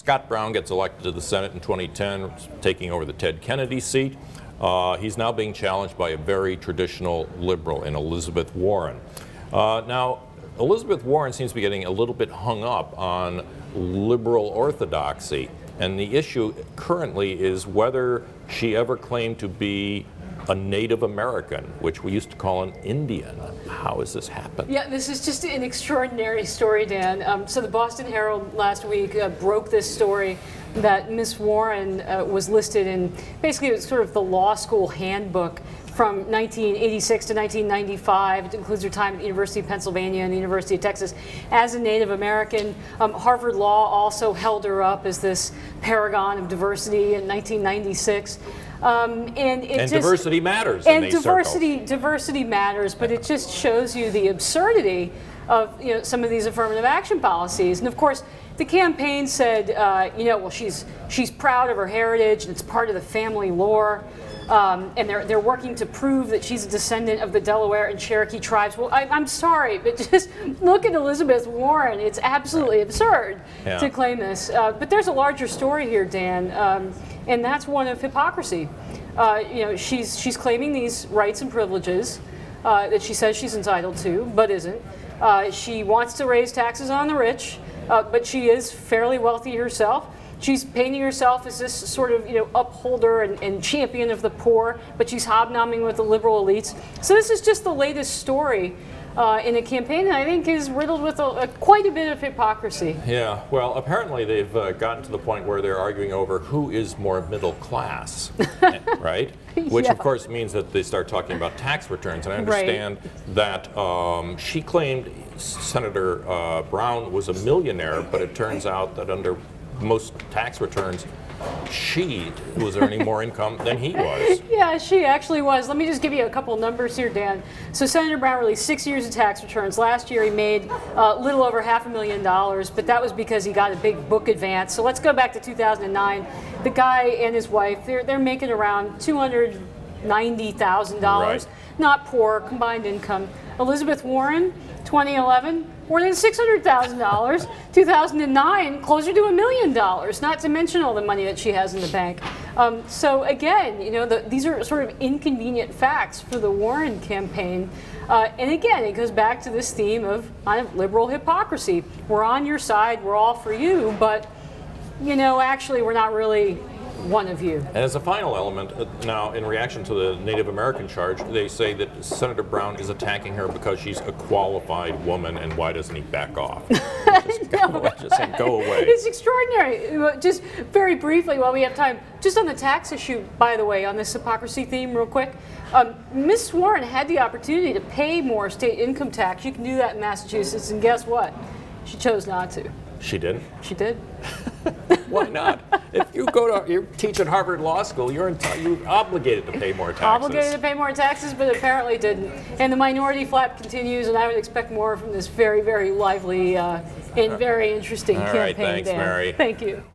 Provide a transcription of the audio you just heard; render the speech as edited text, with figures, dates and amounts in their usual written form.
Scott Brown gets elected to the Senate in 2010, taking over the Ted Kennedy seat. He's now being challenged by a very traditional liberal in Elizabeth Warren. Now, Elizabeth Warren seems to be getting a little bit hung up on liberal orthodoxy, and the issue currently is whether she ever claimed to be a Native American, which we used to call an Indian. How has this happened? Yeah, this is just an extraordinary story, Dan. So the Boston Herald last week broke this story that Miss Warren was listed in, basically it was sort of the law school handbook from 1986 to 1995. It includes her time at the University of Pennsylvania and the University of Texas as a Native American. Harvard Law also held her up as this paragon of diversity in 1996. And diversity matters in these circles. Diversity matters, but it just shows you the absurdity of some of these affirmative action policies. And of course, the campaign said, well, she's proud of her heritage, and it's part of the family lore. And they're working to prove that she's a descendant of the Delaware and Cherokee tribes. Well, I'm sorry, but just look at Elizabeth Warren. It's absolutely absurd to claim this. But there's a larger story here, Dan, and that's one of hypocrisy. She's claiming these rights and privileges that she says she's entitled to, but isn't. She wants to raise taxes on the rich, but she is fairly wealthy herself. She's painting herself as this sort of, upholder and champion of the poor, but she's hobnobbing with the liberal elites. So this is just the latest story in a campaign that I think is riddled with quite a bit of hypocrisy. Yeah, well, apparently they've gotten to the point where they're arguing over who is more middle class, right? Which, of course, means that they start talking about tax returns. And I understand that she claimed Senator Brown was a millionaire, but it turns out that under most tax returns, she was earning more income than he was. Yeah, she actually was. Let me just give you a couple numbers here, Dan. So Senator Brown released 6 years of tax returns. Last year he made a little over $500,000, but that was because he got a big book advance. So let's go back to 2009. The guy and his wife, they're making around $290,000. Right. Not poor, combined income. Elizabeth Warren, 2011, more than $600,000. 2009, closer to $1 million, not to mention all the money that she has in the bank. So again, these are sort of inconvenient facts for the Warren campaign. And again, it goes back to this theme of kind of liberal hypocrisy. We're on your side, we're all for you, but actually we're not really one of you. And as a final element, now in reaction to the Native American charge, they say that Senator Brown is attacking her because she's a qualified woman, and why doesn't he back off? Just go away. It's extraordinary. Just very briefly, while we have time, just on the tax issue, by the way, on this hypocrisy theme real quick, Ms. Warren had the opportunity to pay more state income tax. You can do that in Massachusetts, and guess what? She chose not to. She did? She did. Why not? If you you teach at Harvard Law School, you're obligated to pay more taxes. Obligated to pay more taxes, but apparently didn't. And the minority flap continues, and I would expect more from this very, very lively and very interesting campaign. All right, thanks, Dan. Mary. Thank you.